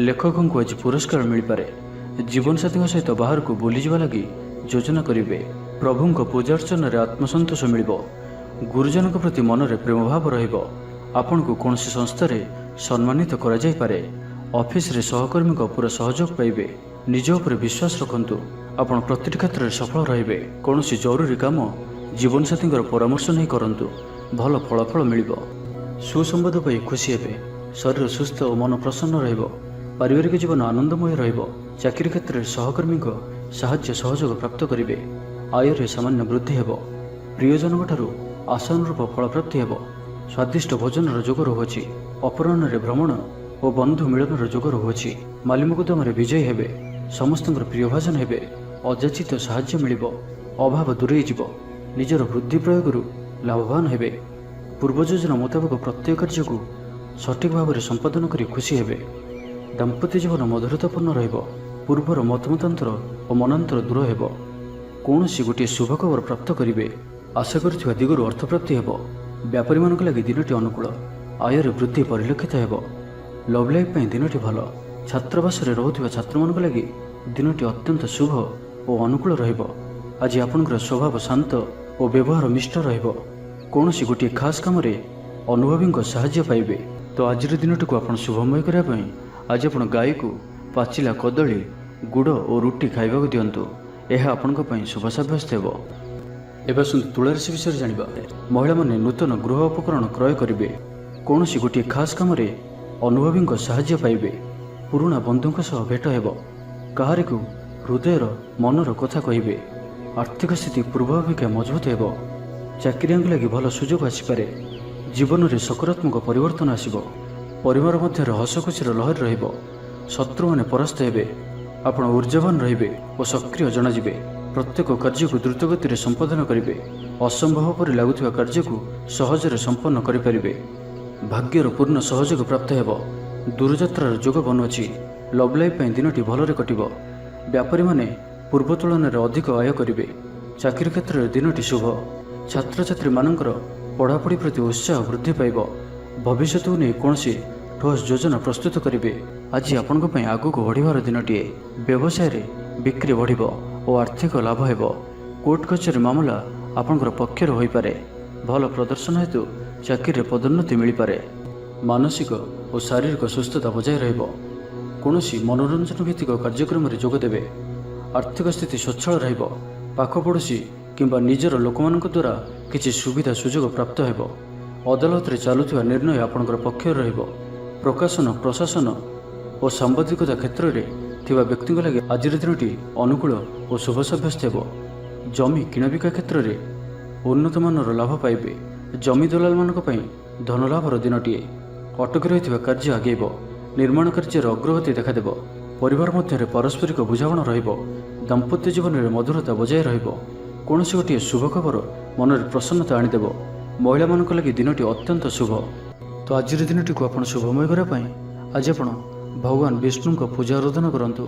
ଲେଖକଙ୍କୁ ଆଜି ପୁରସ୍କାର ମିଳିପାରେ। ଜୀବନସାଥୀଙ୍କ ସହିତ ବାହାରକୁ ବୁଲିଯିବା ଲାଗି ଯୋଜନା କରିବେ। ପ୍ରଭୁଙ୍କ ପୂଜାର୍ଚ୍ଚନାରେ ଆତ୍ମସନ୍ତୋଷ ମିଳିବ। ଗୁରୁଜନଙ୍କ ପ୍ରତି ମନରେ ପ୍ରେମଭାବ ରହିବ। ଆପଣଙ୍କୁ କୌଣସି ସଂସ୍ଥାରେ ସମ୍ମାନିତ କରାଯାଇପାରେ। ଅଫିସରେ ସହକର୍ମୀଙ୍କ ପୁରା ସହଯୋଗ ପାଇବେ। ନିଜ ଉପରେ ବିଶ୍ୱାସ ରଖନ୍ତୁ। ଆପଣ ପ୍ରତିଟି କ୍ଷେତ୍ରରେ ସଫଳ ରହିବେ। କୌଣସି ଜରୁରୀ କାମ ଜୀବନସାଥୀଙ୍କର ପରାମର୍ଶ ନେଇ କରନ୍ତୁ। ଭଲ ଫଳାଫଳ ମିଳିବ। ସୁସମ୍ବାଦ ପାଇ ଖୁସି ହେବେ। ଶରୀର ସୁସ୍ଥ ଓ ମନ ପ୍ରସନ୍ନ ରହିବ। ପାରିବାରିକ ଜୀବନ ଆନନ୍ଦମୟ ରହିବ। ଚାକିରି କ୍ଷେତ୍ରରେ ସହକର୍ମୀଙ୍କ ସାହାଯ୍ୟ ସହଯୋଗ ପ୍ରାପ୍ତ କରିବେ। ଆୟରେ ସାମାନ୍ୟ ବୃଦ୍ଧି ହେବ। ପ୍ରିୟଜନଙ୍କଠାରୁ ଆଶାନୁରୂପ ଫଳପ୍ରାପ୍ତି ହେବ। ସ୍ୱାଦିଷ୍ଟ ଭୋଜନର ଯୋଗ ରହୁଅଛି। ଅପରାହ୍ନରେ ଭ୍ରମଣ ଓ ବନ୍ଧୁ ମିଳନର ଯୋଗ ରହୁଅଛି। ମାଲିମୁକଦ୍ଦମାରେ ବିଜୟୀ ହେବେ। ସମସ୍ତଙ୍କର ପ୍ରିୟଭାଜନ ହେବେ। ଅଯାଚିତ ସାହାଯ୍ୟ ମିଳିବ। ଅଭାବ ଦୂରେଇ ଯିବ। ନିଜର ବୁଦ୍ଧି ପ୍ରୟୋଗରୁ ଲାଭବାନ ହେବେ। ପୂର୍ବ ଯୋଜନା ମୁତାବକ ପ୍ରତ୍ୟେକ କାର୍ଯ୍ୟକୁ ସଠିକ୍ ଭାବରେ ସମ୍ପାଦନ କରି ଖୁସି ହେବେ। ଦାମ୍ପତ୍ୟ ଜୀବନ ମଧୁରତାପୂର୍ଣ୍ଣ ରହିବ। ପୂର୍ବର ମତମତାନ୍ତର ଓ ମନାନ୍ତର ଦୂର ହେବ। କୌଣସି ଗୋଟିଏ ଶୁଭ ଖବର ପ୍ରାପ୍ତ କରିବେ। ଆଶା କରିଥିବା ଦିଗରୁ ଅର୍ଥପ୍ରାପ୍ତି ହେବ। ବ୍ୟାପାରୀମାନଙ୍କ ଲାଗି ଦିନଟି ଅନୁକୂଳ। ଆୟରେ ବୃଦ୍ଧି ପରିଲକ୍ଷିତ ହେବ। ଲଭ୍ ଲାଇଫ୍ ପାଇଁ ଦିନଟି ଭଲ। ଛାତ୍ରାବାସରେ ରହୁଥିବା ଛାତ୍ରମାନଙ୍କ ଲାଗି ଦିନଟି ଅତ୍ୟନ୍ତ ଶୁଭ ଓ ଅନୁକୂଳ ରହିବ। ଆଜି ଆପଣଙ୍କର ସ୍ୱଭାବ ଶାନ୍ତ ଓ ବ୍ୟବହାର ମିଷ୍ଟ ରହିବ। କୌଣସି ଗୋଟିଏ ଖାସ୍ କାମରେ ଅନୁଭବୀଙ୍କ ସାହାଯ୍ୟ ପାଇବେ। ତ ଆଜିର ଦିନଟିକୁ ଆପଣ ଶୁଭମୟ କରିବା ପାଇଁ ଆଜି ଆପଣ ଗାଈକୁ ପାଚିଲା କଦଳୀ, ଗୁଡ଼ ଓ ରୁଟି ଖାଇବାକୁ ଦିଅନ୍ତୁ। ଏହା ଆପଣଙ୍କ ପାଇଁ ଶୁଭ ସାବ୍ୟସ୍ତ ହେବ। ଏବେ ଆସନ୍ତୁ ତୁଳା ରାଶି ବିଷୟରେ ଜାଣିବା। ମହିଳାମାନେ ନୂତନ ଗୃହ ଉପକରଣ କ୍ରୟ କରିବେ। କୌଣସି ଗୋଟିଏ ଖାସ୍ କାମରେ ଅନୁଭବୀଙ୍କ ସାହାଯ୍ୟ ପାଇବେ। ପୁରୁଣା ବନ୍ଧୁଙ୍କ ସହ ଭେଟ ହେବ। କାହାରିକୁ ହୃଦୟର ମନର କଥା କହିବେ। ଆର୍ଥିକ ସ୍ଥିତି ପୂର୍ବ ଅପେକ୍ଷା ମଜବୁତ ହେବ। ଚାକିରିଆଙ୍କ ଲାଗି ଭଲ ସୁଯୋଗ ଆସିପାରେ। ଜୀବନରେ ସକାରାତ୍ମକ ପରିବର୍ତ୍ତନ ଆସିବ। ପରିବାର ମଧ୍ୟରେ ହସଖୁସିର ଲହରୀ ରହିବ। ଶତ୍ରୁମାନେ ପରାସ୍ତ ହେବେ। ଆପଣ ଊର୍ଜାବାନ ରହିବେ ଓ ସକ୍ରିୟ ଜଣାଯିବେ। ପ୍ରତ୍ୟେକ କାର୍ଯ୍ୟକୁ ଦ୍ରୁତଗତିରେ ସମ୍ପାଦନ କରିବେ। ଅସମ୍ଭବ ପରି ଲାଗୁଥିବା କାର୍ଯ୍ୟକୁ ସହଜରେ ସମ୍ପନ୍ନ କରିପାରିବେ। ଭାଗ୍ୟର ପୂର୍ଣ୍ଣ ସହଯୋଗ ପ୍ରାପ୍ତ ହେବ। ଦୂରଯାତ୍ରାର ଯୋଗ ବନୁଅଛି। ଲଭ୍ ଲାଇଫ୍ ପାଇଁ ଦିନଟି ଭଲରେ କଟିବ। ବ୍ୟାପାରୀମାନେ ପୂର୍ବ ତୁଳନାରେ ଅଧିକ ଆୟ କରିବେ। ଚାକିରି କ୍ଷେତ୍ରରେ ଦିନଟି ଶୁଭ। ଛାତ୍ରଛାତ୍ରୀମାନଙ୍କର ପଢ଼ାପଢ଼ି ପ୍ରତି ଉତ୍ସାହ ବୃଦ୍ଧି ପାଇବ। ଭବିଷ୍ୟତକୁ ନେଇ କୌଣସି ଠୋସ୍ ଯୋଜନା ପ୍ରସ୍ତୁତ କରିବେ। ଆଜି ଆପଣଙ୍କ ପାଇଁ ଆଗକୁ ବଢ଼ିବାର ଦିନଟିଏ। ବ୍ୟବସାୟରେ ବିକ୍ରି ବଢ଼ିବ ଓ ଆର୍ଥିକ ଲାଭ ହେବ। କୋର୍ଟ କଚେରୀ ମାମଲା ଆପଣଙ୍କର ପକ୍ଷରେ ହୋଇପାରେ। ଭଲ ପ୍ରଦର୍ଶନ ହେତୁ ଚାକିରିରେ ପଦୋନ୍ନତି ମିଳିପାରେ। ମାନସିକ ଓ ଶାରୀରିକ ସୁସ୍ଥତା ବଜାୟ ରହିବ। କୌଣସି ମନୋରଞ୍ଜନ ଭିତ୍ତିକ କାର୍ଯ୍ୟକ୍ରମରେ ଯୋଗ ଦେବେ। ଆର୍ଥିକ ସ୍ଥିତି ସ୍ୱଚ୍ଛଳ ରହିବ। ପାଖ ପଡ଼ୋଶୀ କିମ୍ବା ନିଜର ଲୋକମାନଙ୍କ ଦ୍ୱାରା କିଛି ସୁବିଧା ସୁଯୋଗ ପ୍ରାପ୍ତ ହେବ। ଅଦାଲତରେ ଚାଲୁଥିବା ନିର୍ଣ୍ଣୟ ଆପଣଙ୍କର ପକ୍ଷରେ ରହିବ। ପ୍ରକାଶନ, ପ୍ରଶାସନ ଓ ସାମ୍ବାଦିକତା କ୍ଷେତ୍ରରେ ଥିବା ବ୍ୟକ୍ତିଙ୍କ ଲାଗି ଆଜିର ଦିନଟି ଅନୁକୂଳ ଓ ଶୁଭ ସାବ୍ୟସ୍ତ ହେବ। ଜମି କିଣାବିକା କ୍ଷେତ୍ରରେ ଉନ୍ନତମାନର ଲାଭ ପାଇବେ। ଜମି ଦଲାଲମାନଙ୍କ ପାଇଁ ଧନଲାଭର ଦିନଟିଏ। ଅଟକି ରହିଥିବା କାର୍ଯ୍ୟ ଆଗେଇବ। ନିର୍ମାଣ କାର୍ଯ୍ୟରେ ଅଗ୍ରଗତି ଦେଖାଦେବ। ପରିବାର ମଧ୍ୟରେ ପାରସ୍ପରିକ ବୁଝାମଣା ରହିବ। ଦାମ୍ପତ୍ୟ ଜୀବନରେ ମଧୁରତା ବଜାୟ ରହିବ। କୌଣସି ଗୋଟିଏ ଶୁଭ ଖବର ମନରେ ପ୍ରସନ୍ନତା ଆଣିଦେବ। ମହିଳାମାନଙ୍କ ଲାଗି ଦିନଟି ଅତ୍ୟନ୍ତ ଶୁଭ। ତ ଆଜିର ଦିନଟିକୁ ଆପଣ ଶୁଭମୟ କରିବା ପାଇଁ ଆଜି ଆପଣ ଭଗବାନ ବିଷ୍ଣୁଙ୍କ ପୂଜା ଆରାଧନା କରନ୍ତୁ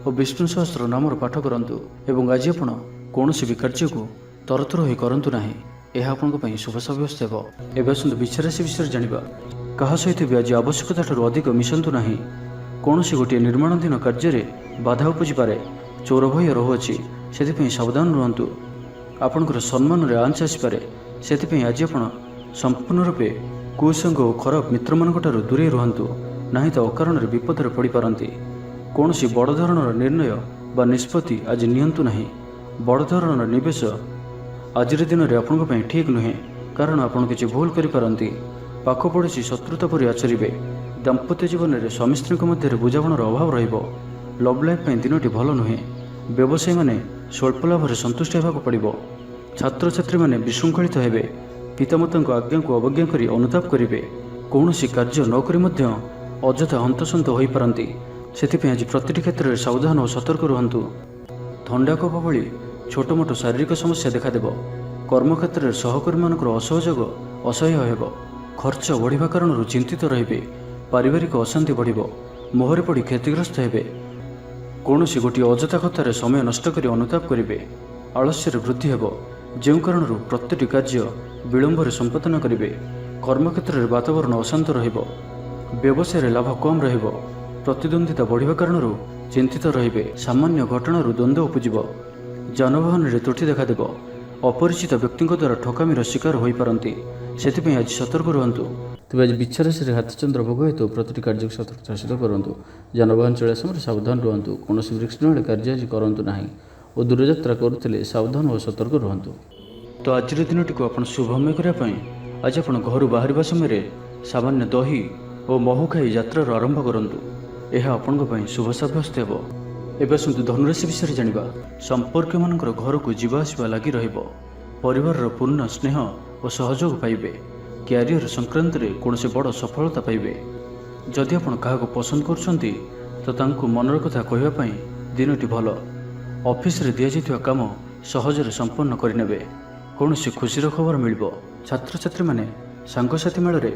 ଓ ବିଷ୍ଣୁ ସହସ୍ର ନାମର ପାଠ କରନ୍ତୁ। ଏବଂ ଆଜି ଆପଣ କୌଣସି ବି କାର୍ଯ୍ୟକୁ ତରତର ହୋଇ କରନ୍ତୁ ନାହିଁ। ଏହା ଆପଣଙ୍କ ପାଇଁ ଶୁଭ ସାବ୍ୟସ୍ତ ହେବ। ଏବେ ଆସନ୍ତୁ ବିଛା ରାଶି ବିଷୟରେ ଜାଣିବା। କାହା ସହିତ ବି ଆଜି ଆବଶ୍ୟକତା ଠାରୁ ଅଧିକ ମିଶନ୍ତୁ ନାହିଁ। କୌଣସି ଗୋଟିଏ ନିର୍ମାଣାଧୀନ କାର୍ଯ୍ୟରେ ବାଧା ଉପୁଜିପାରେ। ଚୋର ଭୟ ରହୁଅଛି, ସେଥିପାଇଁ ସାବଧାନ ରୁହନ୍ତୁ। ଆପଣଙ୍କର ସମ୍ମାନରେ ଆଞ୍ଚ ଆସିପାରେ, ସେଥିପାଇଁ ଆଜି ଆପଣ ସମ୍ପୂର୍ଣ୍ଣ ରୂପେ କୁସଙ୍ଗ ଓ ଖରାପ ମିତ୍ରମାନଙ୍କଠାରୁ ଦୂରେଇ ରୁହନ୍ତୁ, ନାହିଁ ତ ଅକାରଣରେ ବିପଦରେ ପଡ଼ିପାରନ୍ତି। କୌଣସି ବଡ଼ ଧରଣର ନିର୍ଣ୍ଣୟ ବା ନିଷ୍ପତ୍ତି ଆଜି ନିଅନ୍ତୁ ନାହିଁ। ବଡ଼ ଧରଣର ନିବେଶ ଆଜିର ଦିନରେ ଆପଣଙ୍କ ପାଇଁ ଠିକ୍ ନୁହେଁ, କାରଣ ଆପଣ କିଛି ଭୁଲ କରିପାରନ୍ତି। ପାଖ ପଡ଼ୋଶୀ ଶତ୍ରୁତା ପରି ଆଚରିବେ। ଦାମ୍ପତ୍ୟ ଜୀବନରେ ସ୍ୱାମୀ ସ୍ତ୍ରୀଙ୍କ ମଧ୍ୟରେ ବୁଝାମଣାର ଅଭାବ ରହିବ। ଲଭ୍ ଲାଇଫ୍ ପାଇଁ ଦିନଟି ଭଲ ନୁହେଁ। ବ୍ୟବସାୟୀମାନେ ସ୍ୱଳ୍ପ ଲାଭରେ ସନ୍ତୁଷ୍ଟ ହେବାକୁ ପଡ଼ିବ। ଛାତ୍ରଛାତ୍ରୀମାନେ ବିଶୃଙ୍ଖଳିତ ହେବେ। ପିତାମାତାଙ୍କ ଆଜ୍ଞାକୁ ଅବଜ୍ଞା କରି ଅନୁତାପ କରିବେ। କୌଣସି କାର୍ଯ୍ୟ ନ କରି ମଧ୍ୟ ଅଯଥା ହନ୍ତସନ୍ତ ହୋଇପାରନ୍ତି, ସେଥିପାଇଁ ଆଜି ପ୍ରତିଟି କ୍ଷେତ୍ରରେ ସାବଧାନ ଓ ସତର୍କ ରୁହନ୍ତୁ। ଥଣ୍ଡା କଫ ଭଳି ଛୋଟ ମୋଟ ଶାରୀରିକ ସମସ୍ୟା ଦେଖାଦେବ। କର୍ମକ୍ଷେତ୍ରରେ ସହକର୍ମୀମାନଙ୍କର ଅସହଯୋଗ ଅସହ୍ୟ ହେବ। ଖର୍ଚ୍ଚ ବଢ଼ିବା କାରଣରୁ ଚିନ୍ତିତ ରହିବେ। ପାରିବାରିକ ଅଶାନ୍ତି ବଢ଼ିବ। ମୋହରେ ପଡ଼ି କ୍ଷତିଗ୍ରସ୍ତ ହେବେ। କୌଣସି ଗୋଟିଏ ଅଯଥା କଥାରେ ସମୟ ନଷ୍ଟ କରି ଅନୁତାପ କରିବେ। ଆଳସ୍ୟରେ ବୃଦ୍ଧି ହେବ, ଯେଉଁ କାରଣରୁ ପ୍ରତିଟି କାର୍ଯ୍ୟ ବିଳମ୍ବରେ ସମ୍ପାଦନ କରିବେ। କର୍ମକ୍ଷେତ୍ରରେ ବାତାବରଣ ଅଶାନ୍ତ ରହିବ। ବ୍ୟବସାୟରେ ଲାଭ କମ୍ ରହିବ। ପ୍ରତିଦ୍ୱନ୍ଦ୍ୱିତା ବଢ଼ିବା କାରଣରୁ ଚିନ୍ତିତ ରହିବେ। ସାମାନ୍ୟ ଘଟଣାରୁ ଦ୍ୱନ୍ଦ୍ୱ ଉପୁଜିବ। ଯାନବାହନରେ ତ୍ରୁଟି ଦେଖାଦେବ। ଅପରିଚିତ ବ୍ୟକ୍ତିଙ୍କ ଦ୍ୱାରା ଠକାମିର ଶିକାର ହୋଇପାରନ୍ତି, ସେଥିପାଇଁ ଆଜି ସତର୍କ ରୁହନ୍ତୁ। ତେବେ ଆଜି ବିଚ୍ଛା ରାଶିରେ ହାତୀଚନ୍ଦ୍ର ଭୋଗ ହେତୁ ପ୍ରତିଟି କାର୍ଯ୍ୟକୁ ସତର୍କତା ସହିତ କରନ୍ତୁ। ଯାନବାହନ ଚଳାଇବା ସମୟରେ ସାବଧାନ ରୁହନ୍ତୁ। କୌଣସି ରିସ୍କ କାର୍ଯ୍ୟ ଆଜି କରନ୍ତୁ ନାହିଁ ଓ ଦୂରଯାତ୍ରା କରୁଥିଲେ ସାବଧାନ ଓ ସତର୍କ ରୁହନ୍ତୁ। ତ ଆଜିର ଦିନଟିକୁ ଆପଣ ଶୁଭମୟ କରିବା ପାଇଁ ଆଜି ଆପଣ ଘରୁ ବାହାରିବା ସମୟରେ ସାମାନ୍ୟ ଦହି ଓ ମହୁ ଖାଇ ଯାତ୍ରାର ଆରମ୍ଭ କରନ୍ତୁ। ଏହା ଆପଣଙ୍କ ପାଇଁ ଶୁଭ ସାବ୍ୟସ୍ତ ହେବ। ଏବେ ଆସନ୍ତୁ ଧନୁରାଶି ବିଷୟରେ ଜାଣିବା। ସମ୍ପର୍କୀୟମାନଙ୍କର ଘରକୁ ଯିବା ଆସିବା ଲାଗି ରହିବ। ପରିବାରର ପୂର୍ଣ୍ଣ ସ୍ନେହ ଓ ସହଯୋଗ ପାଇବେ। କ୍ୟାରିୟର ସଂକ୍ରାନ୍ତରେ କୌଣସି ବଡ଼ ସଫଳତା ପାଇବେ। ଯଦି ଆପଣ କାହାକୁ ପସନ୍ଦ କରୁଛନ୍ତି ତ ତାଙ୍କୁ ମନର କଥା କହିବା ପାଇଁ ଦିନଟି ଭଲ। ଅଫିସରେ ଦିଆଯାଇଥିବା କାମ ସହଜରେ ସମ୍ପନ୍ନ କରିନେବେ। କୌଣସି ଖୁସିର ଖବର ମିଳିବ। ଛାତ୍ରଛାତ୍ରୀମାନେ ସାଙ୍ଗସାଥି ମେଳରେ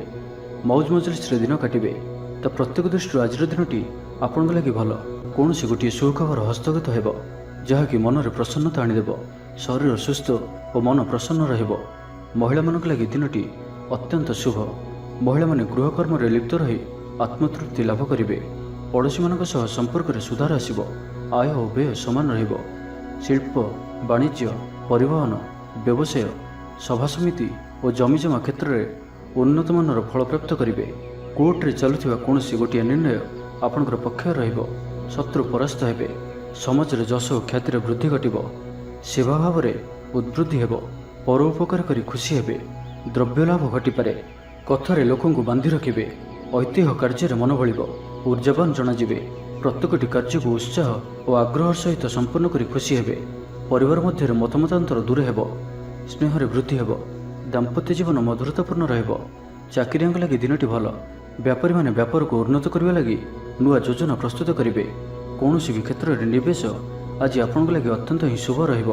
ମୌଜ ମଜଲିସରେ ଦିନ କାଟିବେ। ତ ପ୍ରତ୍ୟେକ ଦୃଷ୍ଟିରୁ ଆଜିର ଦିନଟି ଆପଣଙ୍କ ଲାଗି ଭଲ। କୌଣସି ଗୋଟିଏ ସୁଖବର ହସ୍ତଗତ ହେବ, ଯାହାକି ମନରେ ପ୍ରସନ୍ନତା ଆଣିଦେବ। ଶରୀର ସୁସ୍ଥ ଓ ମନ ପ୍ରସନ୍ନ ରହିବ। ମହିଳାମାନଙ୍କ ଲାଗି ଦିନଟି ଅତ୍ୟନ୍ତ ଶୁଭ। ମହିଳାମାନେ ଗୃହକର୍ମରେ ଲିପ୍ତ ରହି ଆତ୍ମତୃପ୍ତି ଲାଭ କରିବେ। ପଡ଼ୋଶୀମାନଙ୍କ ସହ ସମ୍ପର୍କରେ ସୁଧାର ଆସିବ। ଆୟ ଓ ବ୍ୟୟ ସମାନ ରହିବ। ଶିଳ୍ପ, ବାଣିଜ୍ୟ, ପରିବହନ, ବ୍ୟବସାୟ, ସଭାସମିତି ଓ ଜମିଜମା କ୍ଷେତ୍ରରେ ଉନ୍ନତମାନର ଫଳପ୍ରାପ୍ତ କରିବେ। କୋର୍ଟରେ ଚାଲୁଥିବା କୌଣସି ଗୋଟିଏ ନିର୍ଣ୍ଣୟ ଆପଣଙ୍କର ପକ୍ଷରେ ରହିବ। ଶତ୍ରୁ ପରାସ୍ତ ହେବେ। ସମାଜରେ ଯଶ ଓ ଖ୍ୟାତିର ବୃଦ୍ଧି ଘଟିବ। ସେବା ଭାବରେ ଉଦ୍ବୃଦ୍ଧି ହେବ। ପରୋପକାର କରି ଖୁସି ହେବେ। ଦ୍ରବ୍ୟ ଲାଭ ଘଟିପାରେ। କଥାରେ ଲୋକଙ୍କୁ ବାନ୍ଧି ରଖିବେ। ଐତିହ୍ୟ କାର୍ଯ୍ୟରେ ମନ ବଳିବ। ଉର୍ଜାବାନ ଜଣାଯିବେ। ପ୍ରତ୍ୟେକଟି କାର୍ଯ୍ୟକୁ ଉତ୍ସାହ ଓ ଆଗ୍ରହ ସହିତ ସମ୍ପନ୍ନ କରି ଖୁସି ହେବେ। ପରିବାର ମଧ୍ୟରେ ମତମତାନ୍ତର ଦୂର ହେବ। ସ୍ନେହରେ ବୃଦ୍ଧି ହେବ। ଦାମ୍ପତ୍ୟ ଜୀବନ ମଧୁରତାପୂର୍ଣ୍ଣ ରହିବ। ଚାକିରିଆଙ୍କ ଲାଗି ଦିନଟି ଭଲ। ବ୍ୟାପାରୀମାନେ ବ୍ୟାପାରକୁ ଉନ୍ନତ କରିବା ଲାଗି ନୂଆ ଯୋଜନା ପ୍ରସ୍ତୁତ କରିବେ। କୌଣସି ବି କ୍ଷେତ୍ରରେ ନିବେଶ ଆଜି ଆପଣଙ୍କ ଲାଗି ଅତ୍ୟନ୍ତ ହିଁ ଶୁଭ ରହିବ।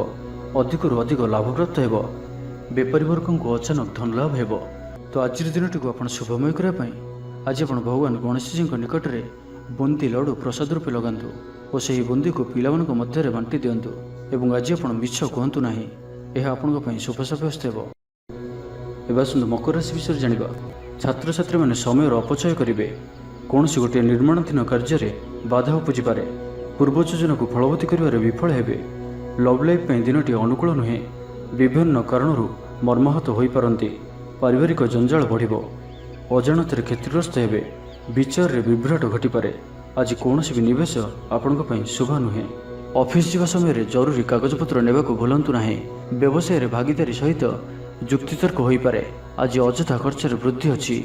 ଅଧିକରୁ ଅଧିକ ଲାଭପ୍ରାପ୍ତ ହେବ। ବେପାରୀ ବର୍ଗଙ୍କୁ ଅଚାନକ ଧନ ଲାଭ ହେବ। ତ ଆଜିର ଦିନଟିକୁ ଆପଣ ଶୁଭମୟ କରିବା ପାଇଁ ଆଜି ଆପଣ ଭଗବାନ ଗଣେଶଜୀଙ୍କ ନିକଟରେ ବୁନ୍ଦି ଲଡ଼ୁ ପ୍ରସାଦ ରୂପେ ଲଗାନ୍ତୁ ଓ ସେହି ବୁନ୍ଦିକୁ ପିଲାମାନଙ୍କ ମଧ୍ୟରେ ବାଣ୍ଟି ଦିଅନ୍ତୁ। ଏବଂ ଆଜି ଆପଣ ମିଛ କୁହନ୍ତୁ ନାହିଁ। ଏହା ଆପଣଙ୍କ ପାଇଁ ଶୁଭ ସାବ୍ୟସ୍ତ ହେବ। ଏବେ ଆସନ୍ତୁ ମକର ରାଶି ବିଷୟରେ ଜାଣିବା। ଛାତ୍ରଛାତ୍ରୀମାନେ ସମୟର ଅପଚୟ କରିବେ। କୌଣସି ଗୋଟିଏ ନିର୍ମାଣାଧୀନ କାର୍ଯ୍ୟରେ ବାଧା ଉପୁଜିପାରେ। ପୂର୍ବ ଯୋଜନାକୁ ଫଳବତୀ କରିବାରେ ବିଫଳ ହେବେ। ଲଭ୍ ଲାଇଫ୍ ପାଇଁ ଦିନଟି ଅନୁକୂଳ ନୁହେଁ। ବିଭିନ୍ନ କାରଣରୁ ମର୍ମାହତ ହୋଇପାରନ୍ତି। ପାରିବାରିକ ଜଞ୍ଜାଳ ବଢ଼ିବ। ଅଜାଣତରେ କ୍ଷତିଗ୍ରସ୍ତ ହେବେ। ବିଚାରରେ ବିଭ୍ରାଟ ଘଟିପାରେ। ଆଜି କୌଣସି ବି ନିବେଶ ଆପଣଙ୍କ ପାଇଁ ଶୁଭ ନୁହେଁ। ଅଫିସ ଯିବା ସମୟରେ ଜରୁରୀ କାଗଜପତ୍ର ନେବାକୁ ଭୁଲନ୍ତୁ ନାହିଁ। ବ୍ୟବସାୟରେ ଭାଗିଦାରୀ ସହିତ ଯୁକ୍ତିତର୍କ ହୋଇପାରେ। ଆଜି ଅଯଥା ଖର୍ଚ୍ଚରେ ବୃଦ୍ଧି ଅଛି,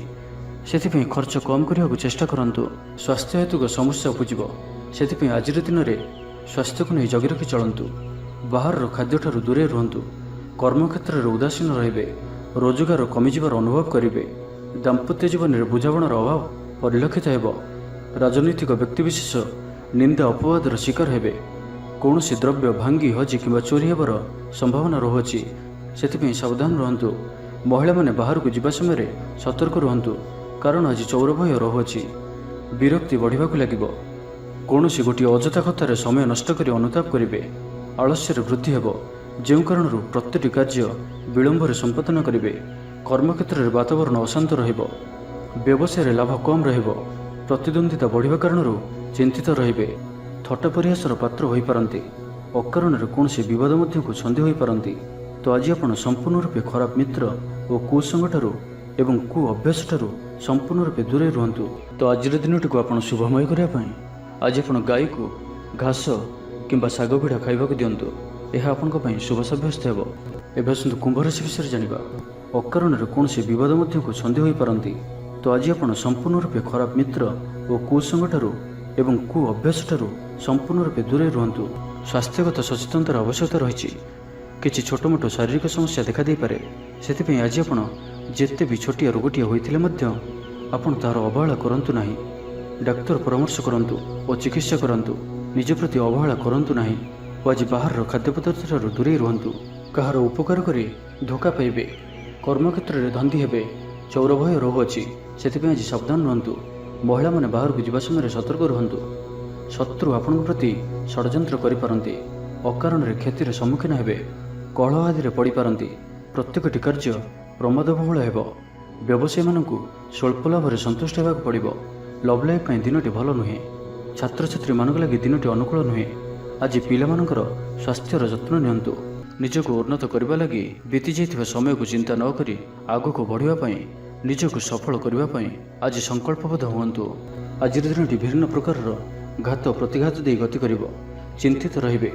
ସେଥିପାଇଁ ଖର୍ଚ୍ଚ କମ୍ କରିବାକୁ ଚେଷ୍ଟା କରନ୍ତୁ। ସ୍ୱାସ୍ଥ୍ୟ ହେତୁକ ସମସ୍ୟା ଉପୁଜିବ, ସେଥିପାଇଁ ଆଜିର ଦିନରେ ସ୍ୱାସ୍ଥ୍ୟକୁ ନେଇ ଜଗି ରଖି ଚଳନ୍ତୁ। ବାହାରର ଖାଦ୍ୟଠାରୁ ଦୂରେଇ ରୁହନ୍ତୁ। କର୍ମକ୍ଷେତ୍ରରେ ଉଦାସୀନ ରହିବେ। ରୋଜଗାର କମିଯିବାର ଅନୁଭବ କରିବେ। ଦାମ୍ପତ୍ୟ ଜୀବନରେ ବୁଝାମଣାର ଅଭାବ ପରିଲକ୍ଷିତ ହେବ। ରାଜନୈତିକ ବ୍ୟକ୍ତିବିଶେଷ ନିନ୍ଦା ଅପବାଦର ଶିକାର ହେବେ। କୌଣସି ଦ୍ରବ୍ୟ ଭାଙ୍ଗି ହଜି କିମ୍ବା ଚୋରି ହେବାର ସମ୍ଭାବନା ରହୁଅଛି, ସେଥିପାଇଁ ସାବଧାନ ରୁହନ୍ତୁ। ମହିଳାମାନେ ବାହାରକୁ ଯିବା ସମୟରେ ସତର୍କ ରୁହନ୍ତୁ, କାରଣ ଆଜି ଚୌର ଭୟ ରହୁଅଛି। ବିରକ୍ତି ବଢ଼ିବାକୁ ଲାଗିବ। କୌଣସି ଗୋଟିଏ ଅଯଥା କଥାରେ ସମୟ ନଷ୍ଟ କରି ଅନୁତାପ କରିବେ। ଆଳସ୍ୟରେ ବୃଦ୍ଧି ହେବ, ଯେଉଁ କାରଣରୁ ପ୍ରତିଟି କାର୍ଯ୍ୟ ବିଳମ୍ବରେ ସମ୍ପାଦନ କରିବେ। କର୍ମକ୍ଷେତ୍ରରେ ବାତାବରଣ ଅଶାନ୍ତ ରହିବ। ବ୍ୟବସାୟରେ ଲାଭ କମ୍ ରହିବ। ପ୍ରତିଦ୍ୱନ୍ଦ୍ୱିତା ବଢ଼ିବା କାରଣରୁ ଚିନ୍ତିତ ରହିବେ। ଥଟ୍ଟା ପରିହାସର ପାତ୍ର ହୋଇପାରନ୍ତି। ଅକାରଣରେ କୌଣସି ବିବାଦ ମଧ୍ୟକୁ ଛନ୍ଦି ହୋଇପାରନ୍ତି। ତ ଆଜି ଆପଣ ସମ୍ପୂର୍ଣ୍ଣ ରୂପେ ଖରାପ ମିତ୍ର ଓ କୁସଙ୍ଗଠାରୁ ଏବଂ କୁ ଅଭ୍ୟାସଠାରୁ ସମ୍ପୂର୍ଣ୍ଣ ରୂପେ ଦୂରେଇ ରୁହନ୍ତୁ। ତ ଆଜିର ଦିନଟିକୁ ଆପଣ ଶୁଭମୟ କରିବା ପାଇଁ ଆଜି ଆପଣ ଗାଈକୁ ଘାସ କିମ୍ବା ଶାଗ ପିଠା ଖାଇବାକୁ ଦିଅନ୍ତୁ। ଏହା ଆପଣଙ୍କ ପାଇଁ ଶୁଭ ସାବ୍ୟସ୍ତ ହେବ। ଏବେ ଆସନ୍ତୁ କୁମ୍ଭ ରାଶି ବିଷୟରେ ଜାଣିବା। ଅକାରଣରେ କୌଣସି ବିବାଦ ମଧ୍ୟକୁ ଛନ୍ଦି ହୋଇପାରନ୍ତି। ତ ଆଜି ଆପଣ ସମ୍ପୂର୍ଣ୍ଣ ରୂପେ ଖରାପ ମିତ୍ର ଓ କୁସଙ୍ଗଠାରୁ ଏବଂ କୁ ଅଭ୍ୟାସଠାରୁ ସମ୍ପୂର୍ଣ୍ଣ ରୂପେ ଦୂରେଇ ରୁହନ୍ତୁ। ସ୍ୱାସ୍ଥ୍ୟଗତ ସଚେତନତାର ଆବଶ୍ୟକତା ରହିଛି। କିଛି ଛୋଟମୋଟ ଶାରୀରିକ ସମସ୍ୟା ଦେଖାଦେଇପାରେ। ସେଥିପାଇଁ ଆଜି ଆପଣ ଯେତେ ବି ଛୋଟିଆ ରୋଗଟିଏ ହୋଇଥିଲେ ମଧ୍ୟ ଆପଣ ତାହାର ଅବହେଳା କରନ୍ତୁ ନାହିଁ। ଡାକ୍ତର ପରାମର୍ଶ କରନ୍ତୁ ଓ ଚିକିତ୍ସା କରନ୍ତୁ। ନିଜ ପ୍ରତି ଅବହେଳା କରନ୍ତୁ ନାହିଁ ଓ ଆଜି ବାହାରର ଖାଦ୍ୟପଦାର୍ଥଠାରୁ ଦୂରେଇ ରୁହନ୍ତୁ। କାହାର ଉପକାର କରି ଧୋକା ପାଇବେ, କର୍ମକ୍ଷେତ୍ରରେ ଧନ୍ଦୀ ହେବେ, ଚୌର ଭୟ ରହୁଅଛି। ସେଥିପାଇଁ ଆଜି ସାବଧାନ ରୁହନ୍ତୁ। ମହିଳାମାନେ ବାହାରକୁ ଯିବା ସମୟରେ ସତର୍କ ରୁହନ୍ତୁ। ଶତ୍ରୁ ଆପଣଙ୍କ ପ୍ରତି ଷଡ଼ଯନ୍ତ୍ର କରିପାରନ୍ତି। ଅକାରଣରେ କ୍ଷତିର ସମ୍ମୁଖୀନ ହେବେ, କଳହ ଆଦିରେ ପଡ଼ିପାରନ୍ତି। ପ୍ରତ୍ୟେକଟି କାର୍ଯ୍ୟ ପ୍ରମାଦବହୁଳ ହେବ। ବ୍ୟବସାୟୀମାନଙ୍କୁ ସ୍ୱଳ୍ପ ଲାଭରେ ସନ୍ତୁଷ୍ଟ ହେବାକୁ ପଡ଼ିବ। ଲଭ୍ ଲାଇଫ୍ ପାଇଁ ଦିନଟି ଭଲ ନୁହେଁ। ଛାତ୍ରଛାତ୍ରୀମାନଙ୍କ ଲାଗି ଦିନଟି ଅନୁକୂଳ ନୁହେଁ। ଆଜି ପିଲାମାନଙ୍କର ସ୍ୱାସ୍ଥ୍ୟର ଯତ୍ନ ନିଅନ୍ତୁ। ନିଜକୁ ଉନ୍ନତ କରିବା ଲାଗି ବିତି ଯାଇଥିବା ସମୟକୁ ଚିନ୍ତା ନ କରି ଆଗକୁ ବଢ଼ିବା ପାଇଁ, ନିଜକୁ ସଫଳ କରିବା ପାଇଁ ଆଜି ସଂକଳ୍ପବଦ୍ଧ ହୁଅନ୍ତୁ। ଆଜିର ଦିନଟି ବିଭିନ୍ନ ପ୍ରକାରର ଘାତ ପ୍ରତିଘାତ ଦେଇ ଗତି କରିବ। ଚିନ୍ତିତ ରହିବେ।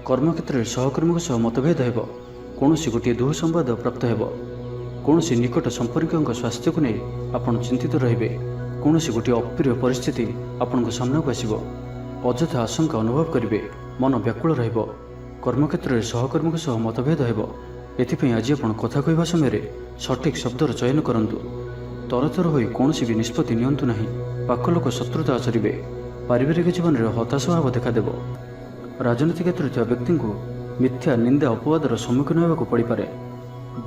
କର୍ମକ୍ଷେତ୍ରରେ ସହକର୍ମୀଙ୍କ ସହ ମତଭେଦ ହେବ। କୌଣସି ଗୋଟିଏ ଦୁଃସମ୍ବାଦ ପ୍ରାପ୍ତ ହେବ। କୌଣସି ନିକଟ ସମ୍ପର୍କୀୟଙ୍କ ସ୍ୱାସ୍ଥ୍ୟକୁ ନେଇ ଆପଣ ଚିନ୍ତିତ ରହିବେ। କୌଣସି ଗୋଟିଏ ଅପ୍ରିୟ ପରିସ୍ଥିତି ଆପଣଙ୍କ ସାମ୍ନାକୁ ଆସିବ। ଅଯଥା ଆଶଙ୍କା ଅନୁଭବ କରିବେ। ମନ ବ୍ୟାକୁଳ ରହିବ। କର୍ମକ୍ଷେତ୍ରରେ ସହକର୍ମୀଙ୍କ ସହ ମତଭେଦ ହେବ। ଏଥିପାଇଁ ଆଜି ଆପଣ କଥା କହିବା ସମୟରେ ସଠିକ୍ ଶବ୍ଦର ଚୟନ କରନ୍ତୁ। ତରତର ହୋଇ କୌଣସି ବି ନିଷ୍ପତ୍ତି ନିଅନ୍ତୁ ନାହିଁ। ପାଖ ଲୋକ ଶତ୍ରୁତା ଆଚରିବେ। ପାରିବାରିକ ଜୀବନରେ ହତାଶ ଭାବ ଦେଖାଦେବ। ରାଜନୀତି କ୍ଷେତ୍ରରେ ଥିବା ବ୍ୟକ୍ତିଙ୍କୁ ମିଥ୍ୟା ନିନ୍ଦା ଅପବାଦର ସମ୍ମୁଖୀନ ହେବାକୁ ପଡ଼ିପାରେ।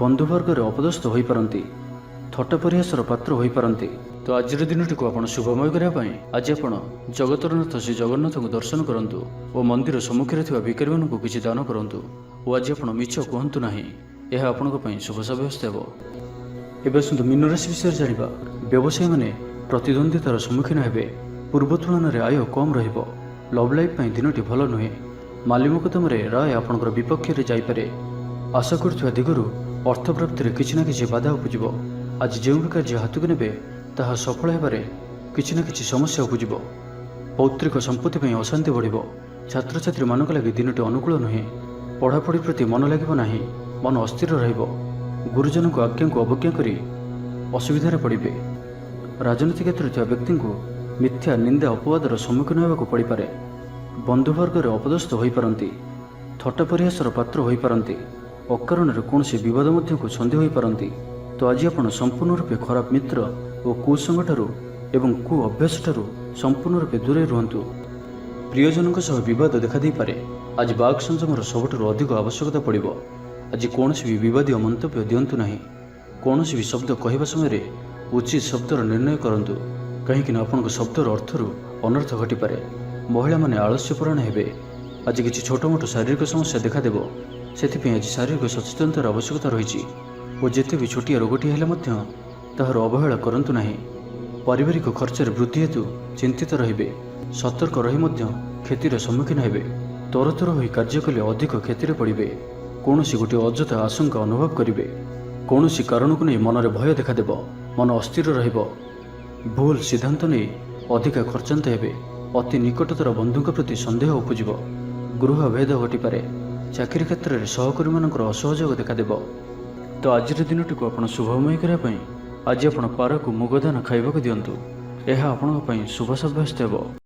ବନ୍ଧୁବର୍ଗରେ ଅପଦସ୍ଥ ହୋଇପାରନ୍ତି। ଥଟ୍ଟା ପରିହାସର ପାତ୍ର ହୋଇପାରନ୍ତି। ତ ଆଜିର ଦିନଟିକୁ ଆପଣ ଶୁଭମୟ କରିବା ପାଇଁ ଆଜି ଆପଣ ଜଗତରନାଥ ଶ୍ରୀ ଜଗନ୍ନାଥଙ୍କୁ ଦର୍ଶନ କରନ୍ତୁ ଓ ମନ୍ଦିର ସମ୍ମୁଖରେ ଥିବା ଭିକାରୀମାନଙ୍କୁ କିଛି ଦାନ କରନ୍ତୁ। ଓ ଆଜି ଆପଣ ମିଛ କୁହନ୍ତୁ ନାହିଁ। ଏହା ଆପଣଙ୍କ ପାଇଁ ଶୁଭ ସାବ୍ୟସ୍ତ ହେବ। ଏବେ ଆସନ୍ତୁ ମୀନ ରାଶି ବିଷୟରେ ଜାଣିବା। ବ୍ୟବସାୟୀମାନେ ପ୍ରତିଦ୍ୱନ୍ଦ୍ୱିତାର ସମ୍ମୁଖୀନ ହେବେ। ପୂର୍ବ ତୁଳନାରେ ଆୟ କମ୍ ରହିବ। ଲଭ୍ ଲାଇଫ୍ ପାଇଁ ଦିନଟି ଭଲ ନୁହେଁ। ମାଲି ମୋକଦ୍ଦମାରେ ରାୟ ଆପଣଙ୍କର ବିପକ୍ଷରେ ଯାଇପାରେ। ଆଶା କରୁଥିବା ଦିଗରୁ ଅର୍ଥ ପ୍ରାପ୍ତିରେ କିଛି ନା କିଛି ବାଧା ଉପୁଜିବ। ଆଜି ଯେଉଁ ବି କାର୍ଯ୍ୟ ହାତକୁ ନେବେ ତାହା ସଫଳ ହେବାରେ କିଛି ନା କିଛି ସମସ୍ୟା ଉପୁଜିବ। ପୌତ୍ରିକ ସମ୍ପତ୍ତି ପାଇଁ ଅଶାନ୍ତି ବଢ଼ିବ। ଛାତ୍ରଛାତ୍ରୀମାନଙ୍କ ଲାଗି ଦିନଟି ଅନୁକୂଳ ନୁହେଁ। ପଢ଼ାପଢ଼ି ପ୍ରତି ମନ ଲାଗିବ ନାହିଁ। ମନ ଅସ୍ଥିର ରହିବ। ଗୁରୁଜନଙ୍କ ଆଜ୍ଞାକୁ ଅବଜ୍ଞା କରି ଅସୁବିଧାରେ ପଡ଼ିବେ। ରାଜନୀତି କ୍ଷେତ୍ରରେ ଥିବା ବ୍ୟକ୍ତିଙ୍କୁ ମିଥ୍ୟା ନିନ୍ଦା ଅପବାଦର ସମ୍ମୁଖୀନ ହେବାକୁ ପଡ଼ିପାରେ। ବନ୍ଧୁବର୍ଗରେ ଅପଦସ୍ଥ ହୋଇପାରନ୍ତି। ଥଟ୍ଟା ପରିହାସର ପାତ୍ର ହୋଇପାରନ୍ତି। ଅକାରଣରେ କୌଣସି ବିବାଦ ମଧ୍ୟକୁ ଛନ୍ଦି ହୋଇପାରନ୍ତି। ତ ଆଜି ଆପଣ ସମ୍ପୂର୍ଣ୍ଣ ରୂପେ ଖରାପ ମିତ୍ର ଓ କୁସଙ୍ଗଠାରୁ ଏବଂ କୁ ଅଭ୍ୟାସଠାରୁ ସମ୍ପୂର୍ଣ୍ଣ ରୂପେ ଦୂରେଇ ରୁହନ୍ତୁ। ପ୍ରିୟଜନଙ୍କ ସହ ବିବାଦ ଦେଖାଦେଇପାରେ। ଆଜି ବାକ୍ ସଂଯମର ସବୁଠାରୁ ଅଧିକ ଆବଶ୍ୟକତା ପଡ଼ିବ। ଆଜି କୌଣସି ବି ବିବାଦୀୟ ମନ୍ତବ୍ୟ ଦିଅନ୍ତୁ ନାହିଁ। କୌଣସି ବି ଶବ୍ଦ କହିବା ସମୟରେ ଉଚିତ ଶବ୍ଦର ନିର୍ଣ୍ଣୟ କରନ୍ତୁ। କାହିଁକିନା ଆପଣଙ୍କ ଶବ୍ଦର ଅର୍ଥରୁ ଅନର୍ଥ ଘଟିପାରେ। ମହିଳାମାନେ ଆଳସ୍ୟପରାୟଣ ହେବେ। ଆଜି କିଛି ଛୋଟମୋଟ ଶାରୀରିକ ସମସ୍ୟା ଦେଖାଦେବ। ସେଥିପାଇଁ ଆଜି ଶାରୀରିକ ସଚେତନତାର ଆବଶ୍ୟକତା ରହିଛି ଓ ଯେତେ ବି ଛୋଟିଆ ରୋଗଟିଏ ହେଲେ ମଧ୍ୟ ତାହାର ଅବହେଳା କରନ୍ତୁ ନାହିଁ। ପାରିବାରିକ ଖର୍ଚ୍ଚରେ ବୃଦ୍ଧି ହେତୁ ଚିନ୍ତିତ ରହିବେ। ସତର୍କ ରହି ମଧ୍ୟ କ୍ଷତିର ସମ୍ମୁଖୀନ ହେବେ। ତରତର ହୋଇ କାର୍ଯ୍ୟ କଲେ ଅଧିକ କ୍ଷତିରେ ପଡ଼ିବେ। କୌଣସି ଗୋଟିଏ ଅଯଥା ଆଶଙ୍କା ଅନୁଭବ କରିବେ। କୌଣସି କାରଣକୁ ନେଇ ମନରେ ଭୟ ଦେଖାଦେବ। ମନ ଅସ୍ଥିର ରହିବ। ଭୁଲ ସିଦ୍ଧାନ୍ତ ନେଇ ଅଧିକା ଖର୍ଚ୍ଚାନ୍ତ ହେବେ। ଅତି ନିକଟତର ବନ୍ଧୁଙ୍କ ପ୍ରତି ସନ୍ଦେହ ଉପୁଜିବ। ଗୃହ ଭେଦ ଘଟିପାରେ। ଚାକିରି କ୍ଷେତ୍ରରେ ସହକର୍ମୀମାନଙ୍କର ଅସହଯୋଗ ଦେଖାଦେବ। ତ ଆଜିର ଦିନଟିକୁ ଆପଣ ଶୁଭମୟ କରିବା ପାଇଁ ଆଜି ଆପଣ ପାରାକୁ ମୁଗ ଦାନା ଖାଇବାକୁ ଦିଅନ୍ତୁ। ଏହା ଆପଣଙ୍କ ପାଇଁ ଶୁଭ ସାବ୍ୟସ୍ତ ହେବ।